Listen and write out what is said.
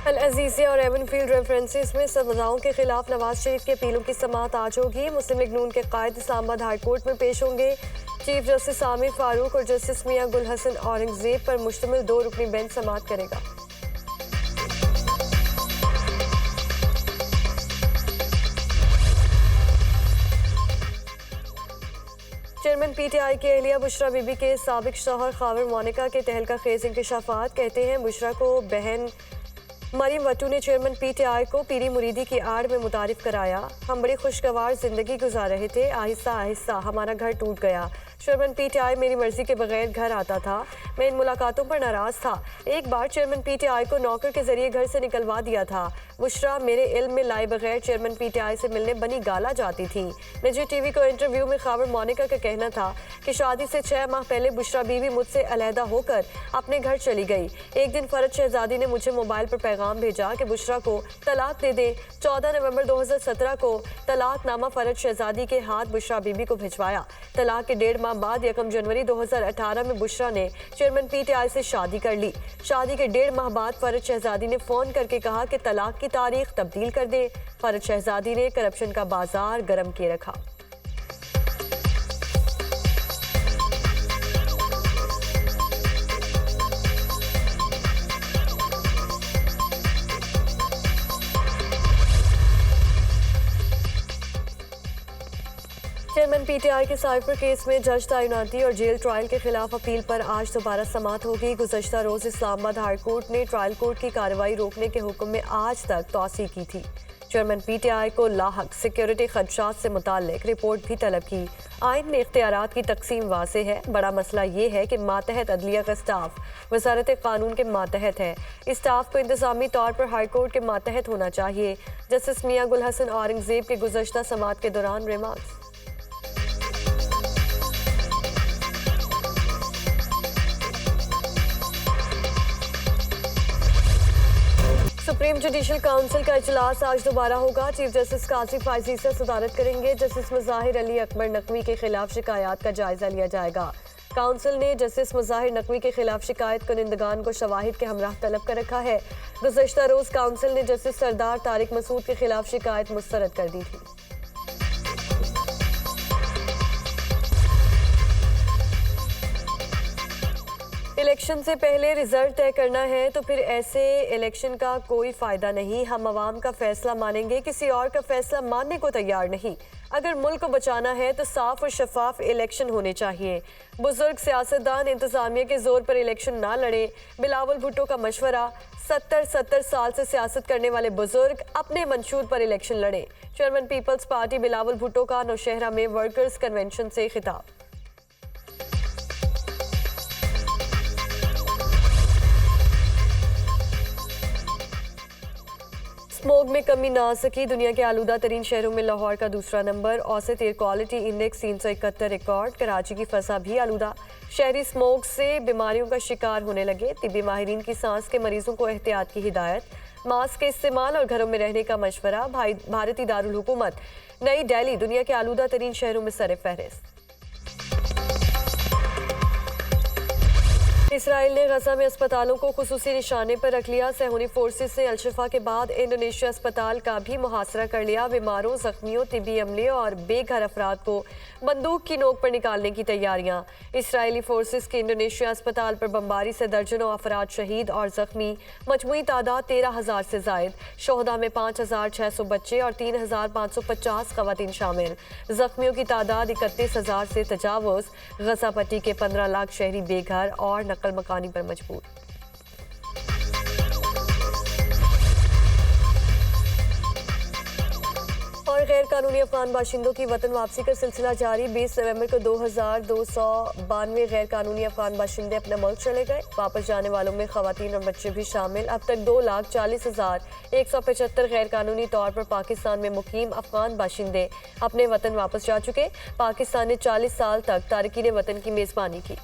अल Aziziyah और Avenfield references में सज़ाओं के खिलाफ नवाज शरीफ की अपीलों की समाअत आज होगी। मुस्लिम लीग नून के कायद इस्लामाबाद हाई कोर्ट में पेश होंगे। चीफ जस्टिस आमिर फारूक और जस्टिस मियां गुल हसन औरंगजेब पर मुश्तमिल 2 रुकनी बेंच समाअत करेगा। चेयरमैन पीटीआई के एहलिया बुशरा बीबी के साबिक शौहर खावर मोनिका के तहलका खेज इंकशाफात। कहते हैं बुशरा को बहन मरियम वटू ने चेयरमैन पीटीआई को पीरी मुरीदी की आड़ में मुतारिफ कराया। हम बड़ी खुशगवार जिंदगी गुजार रहे थे, आहिस्ता आहिस्ता हमारा घर टूट गया। चेयरमैन पीटीआई मेरी मर्जी के बगैर घर आता था, मैं इन मुलाकातों पर नाराज था। एक बार चेयरमैन पीटीआई को नौकर के जरिए घर से निकलवा दिया था। बुशरा मेरे इल्म में लाए बगैर चेयरमैन पीटीआई से मिलने बनी गाला जाती थी। निजी टीवी को इंटरव्यू में खावर मोनिका का कहना था कि शादी से 6 माह पहले बुशरा बीवी मुझसे अलहदा होकर अपने घर चली गई। एक दिन फरज शहजादी ने मुझे मोबाइल पर पैगाम भेजा कि बुशरा को तलाक दे दे। 14 नवंबर 2017 को तलाकनामा फरज शहजादी के हाथ बुशरा बीबी को भिजवाया। तलाक के 1.5 माह बाद 1 जनवरी 2018 में बुशरा ने चेयरमैन पीटीआई से शादी कर ली। शादी के 1.5 माह बाद फरज शहजादी ने फोन करके कहा कि तलाक की तारीख तब्दील कर दे। फरज शहजादी ने करप्शन का बाजार गर्म किए रखा। चेयरमैन पीटीआई के साइफर केस में जज तैनाती और जेल ट्रायल के खिलाफ अपील पर आज दोबारा समाअत होगी। गुज़श्ता रोज इस्लामाबाद हाई कोर्ट ने ट्रायल कोर्ट की कार्रवाई रोकने के हुक्म में आज तक तौसी की थी। चेयरमैन पीटीआई को लाहक सिक्योरिटी खदशात से मुताल्लिक रिपोर्ट भी तलब की। आइन में इख्तियारात की तकसीम वाज़ेह है। बड़ा मसला ये है कि मातहत अदलिया का स्टाफ वजारत कानून के मातहत है। इस स्टाफ को इंतजामी तौर पर हाई कोर्ट के मातहत होना चाहिए। जस्टिस मियां गुल हसन औरंगजेब के गुज़श्ता समाअत के दौरान रिमार्क्स। सुप्रीम जुडिशल काउंसिल का इजलास आज दोबारा होगा। चीफ जस्टिस काजी फायजी से सदारत करेंगे। जस्टिस मुज़ाहिर अली अकबर नकवी के खिलाफ शिकायत का जायजा लिया जाएगा। काउंसिल ने जस्टिस मुज़ाहिर नकवी के खिलाफ शिकायत कुनिंदगान को शवाहिद के हमराह तलब कर रखा है। गुज़श्ता रोज काउंसिल ने जस्टिस सरदार तारिक मसूद के खिलाफ शिकायत मुस्तरद कर दी थी। इलेक्शन से पहले रिजल्ट तय करना है तो फिर ऐसे इलेक्शन का कोई फ़ायदा नहीं। हम अवाम का फैसला मानेंगे, किसी और का फैसला मानने को तैयार नहीं। अगर मुल्क को बचाना है तो साफ और शफाफ इलेक्शन होने चाहिए। बुजुर्ग सियासतदान इंतजामिया के जोर पर इलेक्शन ना लड़े। बिलावल भुट्टो का मशवरा। 70 साल से सियासत करने वाले बुजुर्ग अपने मंशूर पर इलेक्शन लड़ें। Chairman Peoples Party Bilawal Bhutto का नौशहरा में वर्कर्स कन्वेंशन से खिताब। स्मोग में कमी ना आ सकी। दुनिया के आलूदा तरीन शहरों में लाहौर का दूसरा नंबर। औसत air quality index 371 record. Karachi की फ़ज़ा भी आलूदा। शहरी स्मोग से बीमारियों का शिकार होने लगे। तिब्बी माहिरीन की सांस के मरीजों को एहतियात की हिदायत। मास्क के इस्तेमाल और घरों में रहने का मशवरा। भारतीय दारुल हुकूमत नई दिल्ली दुनिया के आलूदा तरीन शहरों में सर फहरिस्त। इसराइल ने गजा में अस्पतालों को खुसूसी निशाने पर रख लिया। सहूनी फोर्सेस ने अलशिफा के बाद इंडोनेशिया अस्पताल का भी मुहासरा कर लिया। बीमारों, जख्मियों, तिब्बी अमले और बेघर अफराद को बंदूक की नोक पर निकालने की तैयारियां। इसराइली फोर्सेस के इंडोनेशिया अस्पताल पर बमबारी से दर्जनों अफराद शहीद और जख्मी। मजमूई तादाद 13,000 से जायद। शोहदा में 5,600 बच्चे और 3,550 खवातीन शामिल। जख्मियों की तादाद 31,000 से तजावुज। गजा पट्टी के 15 लाख शहरी बेघर और नकल मकानी पर मजबूर। और गैर कानूनी अफगान बाशिंदों की वतन वापसी का सिलसिला जारी। 20 नवंबर को 2,292 गैर कानूनी अफगान बाशिंदे अपने मुल्क चले गए। वापस जाने वालों में खवातीन और बच्चे भी शामिल। अब तक 2,40,175 गैर कानूनी तौर पर पाकिस्तान में मुकीम अफगान बाशिंदे अपने वतन वापस जा चुके। पाकिस्तान ने 40 साल तक तारकीन वतन की मेज़बानी की।